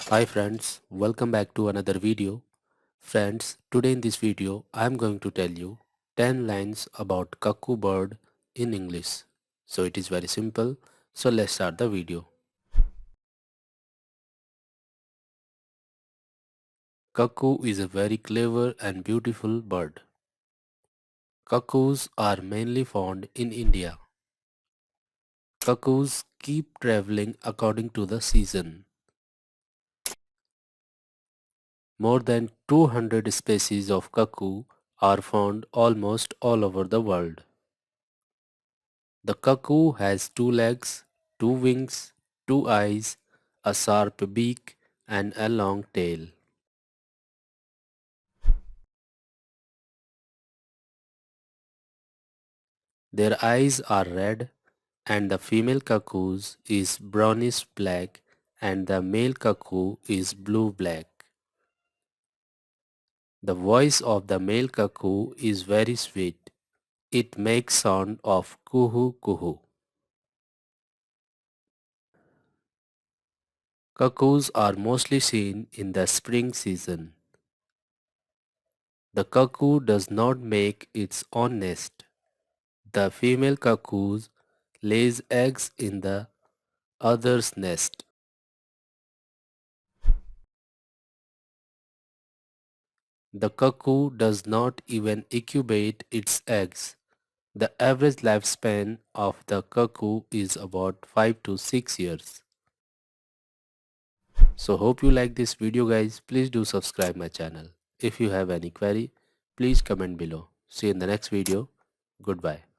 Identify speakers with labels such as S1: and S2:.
S1: Hi friends, welcome back to another video. Friends, today in this video I am going to tell you 10 lines about cuckoo bird in English. So it is very simple. So let's start the video. Cuckoo is a very clever and beautiful bird. Cuckoos are mainly found in India. Cuckoos keep traveling according to the season. More than 200 species of cuckoo are found almost all over the world. The cuckoo has two legs, two wings, two eyes, a sharp beak, and a long tail. Their eyes are red, and the female cuckoo's is brownish black, and the male cuckoo is blue black. The voice of the male cuckoo is very sweet. It makes sound of kuhu kuhu. Cuckoos are mostly seen in the spring season. The cuckoo does not make its own nest. The female cuckoo lays eggs in the other's nest. The cuckoo does not even incubate its eggs. The average lifespan of the cuckoo is about 5 to 6 years. So hope you like this video guys. Please do subscribe my channel. If you have any query, please comment below. See you in the next video. Goodbye.